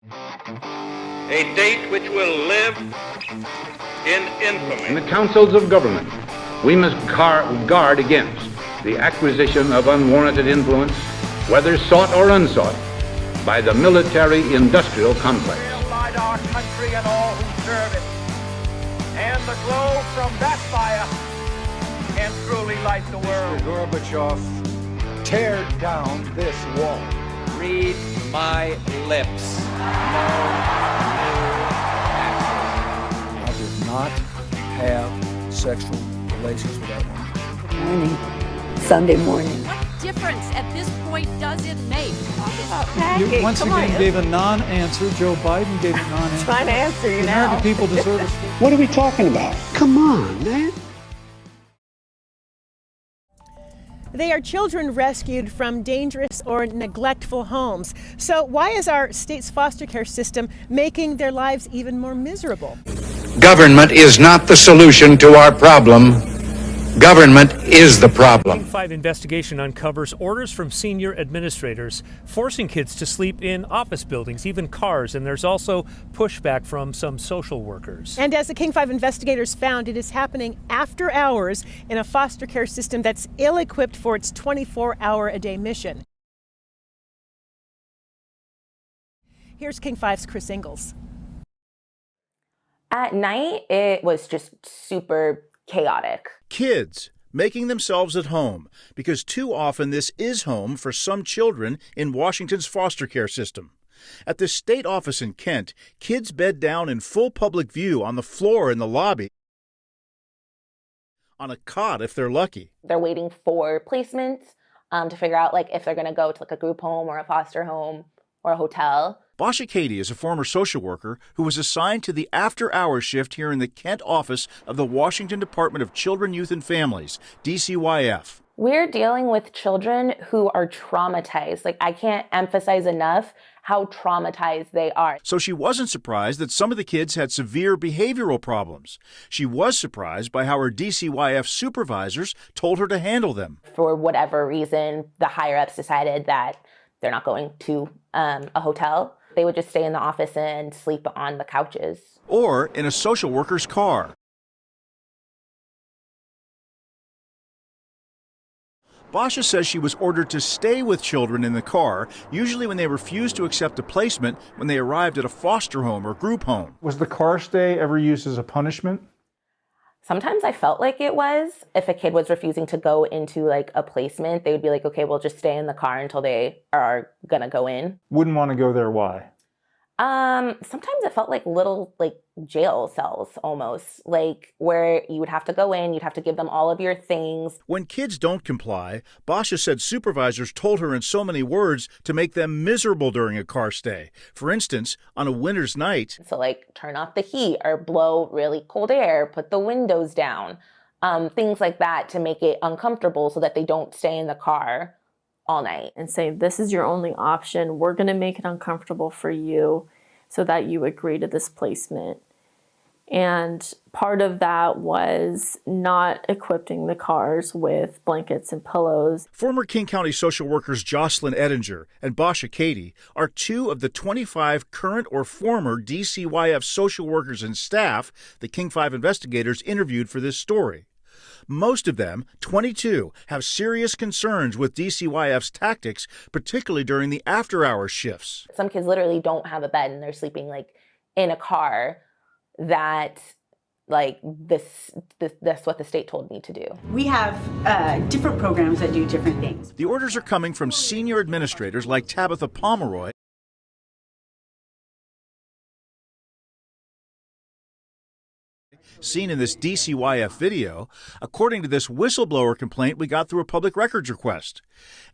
A date which will live in infamy. In the councils of government, we must guard against the acquisition of unwarranted influence, whether sought or unsought, by the military-industrial complex. We'll light our country and all who serve it, and the glow from that fire can truly light the world. Mr. Gorbachev, tear down this wall. Read my lips. No new access. I did not have sexual relations with that woman. Morning. Sunday morning. What difference at this point does it make? You once again gave a non-answer. Joe Biden gave a non-answer. Trying to answer you the now. American people deserve it. What are we talking about? Come on, man. They are children rescued from dangerous or neglectful homes. So why is our state's foster care system making their lives even more miserable? Government is not the solution to our problem. Government is the problem. King 5 investigation uncovers orders from senior administrators forcing kids to sleep in office buildings, even cars, and there's also pushback from some social workers. And as the King 5 investigators found, it is happening after hours in a foster care system that's ill-equipped for its 24-hour-a-day mission. Here's King 5's Chris Ingalls. At night, it was just super chaotic. Kids making themselves at home, because too often this is home for some children in Washington's foster care system. At the state office in Kent, kids bed down in full public view on the floor in the lobby, on a cot if they're lucky. They're waiting for placements to figure out if they're going to go to a group home or a foster home or a hotel. Basha Katie is a former social worker who was assigned to the after-hours shift here in the Kent office of the Washington Department of Children, Youth, and Families, DCYF. We're dealing with children who are traumatized. I can't emphasize enough how traumatized they are. So she wasn't surprised that some of the kids had severe behavioral problems. She was surprised by how her DCYF supervisors told her to handle them. For whatever reason, the higher-ups decided that they're not going to a hotel. They would just stay in the office and sleep on the couches. Or in a social worker's car. Basha says she was ordered to stay with children in the car, usually when they refused to accept a placement when they arrived at a foster home or group home. Was the car stay ever used as a punishment? Sometimes I felt like it was. If a kid was refusing to go into a placement, they would be like, okay, we'll just stay in the car until they are gonna go in. Wouldn't want to go there, why? Sometimes it felt like little jail cells almost, where you would have to go in, you'd have to give them all of your things. When kids don't comply, Basha said supervisors told her in so many words to make them miserable during a car stay. For instance, on a winter's night. So turn off the heat or blow really cold air, put the windows down, things like that to make it uncomfortable so that they don't stay in the car all night. And say, this is your only option. We're going to make it uncomfortable for you so that you agree to this placement. And part of that was not equipping the cars with blankets and pillows. Former King County social workers Jocelyn Edinger and Basha Katie are two of the 25 current or former DCYF social workers and staff the King 5 investigators interviewed for this story. Most of them, 22, have serious concerns with DCYF's tactics, particularly during the after-hours shifts. Some kids literally don't have a bed and they're sleeping in a car. That's what the state told me to do. We have different programs that do different things. The orders are coming from senior administrators like Tabitha Pomeroy, seen in this DCYF video, according to this whistleblower complaint we got through a public records request.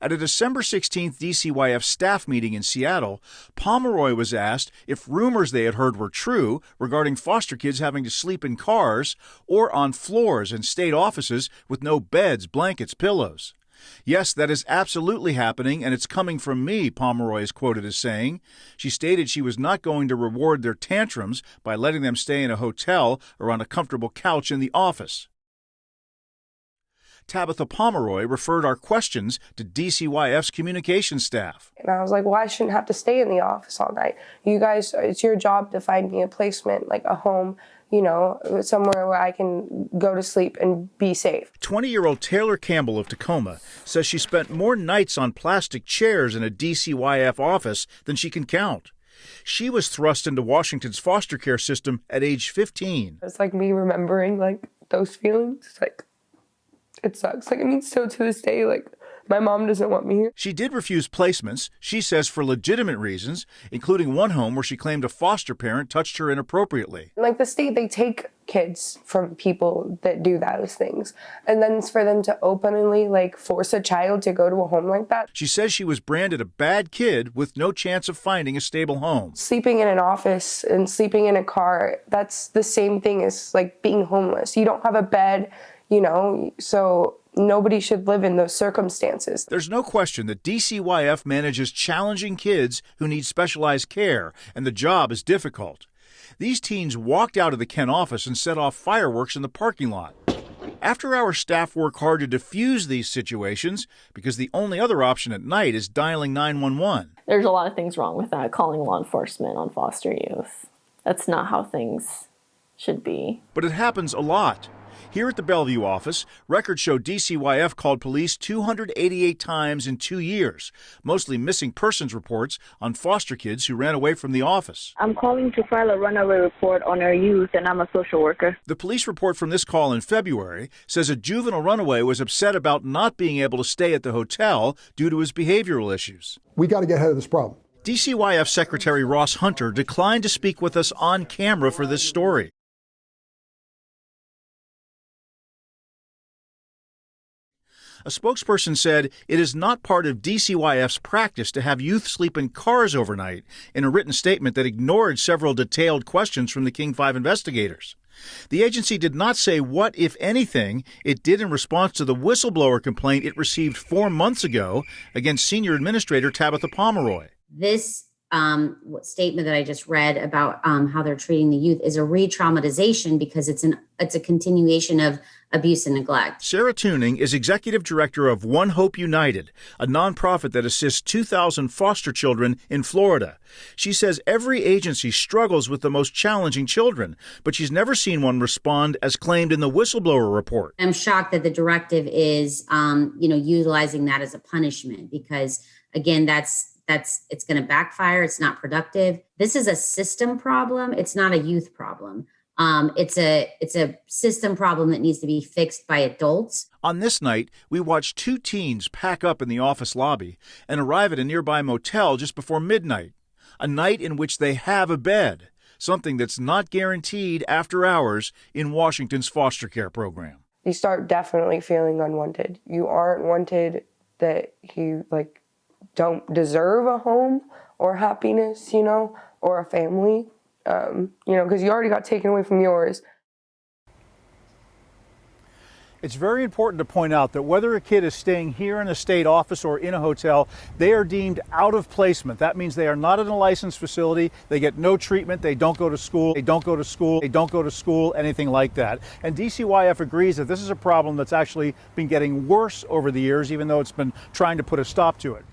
At a December 16th DCYF staff meeting in Seattle, Pomeroy was asked if rumors they had heard were true regarding foster kids having to sleep in cars or on floors in state offices with no beds, blankets, pillows. Yes, that is absolutely happening, and it's coming from me, Pomeroy is quoted as saying. She stated she was not going to reward their tantrums by letting them stay in a hotel or on a comfortable couch in the office. Tabitha Pomeroy referred our questions to DCYF's communication staff. And I was like, well, I shouldn't have to stay in the office all night. You guys, it's your job to find me a placement, like a home, somewhere where I can go to sleep and be safe. 20-year-old Taylor Campbell of Tacoma says she spent more nights on plastic chairs in a DCYF office than she can count. She was thrust into Washington's foster care system at age 15. It's like me remembering those feelings. It sucks. It means still to this day, my mom doesn't want me here. She did refuse placements, she says, for legitimate reasons, including one home where she claimed a foster parent touched her inappropriately. The state, they take kids from people that do those things. And then it's for them to openly, force a child to go to a home like that. She says she was branded a bad kid with no chance of finding a stable home. Sleeping in an office and sleeping in a car, that's the same thing as, being homeless. You don't have a bed, so nobody should live in those circumstances. There's no question that DCYF manages challenging kids who need specialized care, and the job is difficult. These teens walked out of the Kent office and set off fireworks in the parking lot. After our staff work hard to diffuse these situations, because the only other option at night is dialing 911. There's a lot of things wrong with that, calling law enforcement on foster youth. That's not how things should be. But it happens a lot. Here at the Bellevue office, records show DCYF called police 288 times in 2 years, mostly missing persons reports on foster kids who ran away from the office. I'm calling to file a runaway report on our youth, and I'm a social worker. The police report from this call in February says a juvenile runaway was upset about not being able to stay at the hotel due to his behavioral issues. We got to get ahead of this problem. DCYF Secretary Ross Hunter declined to speak with us on camera for this story. A spokesperson said it is not part of DCYF's practice to have youth sleep in cars overnight, in a written statement that ignored several detailed questions from the King 5 investigators. The agency did not say what, if anything, it did in response to the whistleblower complaint it received 4 months ago against Senior Administrator Tabitha Pomeroy. This statement that I just read about how they're treating the youth is a re-traumatization because it's a continuation of abuse and neglect. Sarah Tuning is executive director of One Hope United, a nonprofit that assists 2,000 foster children in Florida. She says every agency struggles with the most challenging children, but she's never seen one respond as claimed in the whistleblower report. I'm shocked that the directive is, utilizing that as a punishment because, again, it's going to backfire. It's not productive. This is a system problem. It's not a youth problem. It's a system problem that needs to be fixed by adults. On this night, we watched 2 teens pack up in the office lobby and arrive at a nearby motel just before midnight, a night in which they have a bed, something that's not guaranteed after hours in Washington's foster care program. You start definitely feeling unwanted. You aren't wanted, that you don't deserve a home or happiness, or a family, because you already got taken away from yours. It's very important to point out that whether a kid is staying here in a state office or in a hotel, they are deemed out of placement. That means they are not in a licensed facility. They get no treatment. They don't go to school. They don't go to school. They don't go to school, anything like that. And DCYF agrees that this is a problem that's actually been getting worse over the years, even though it's been trying to put a stop to it.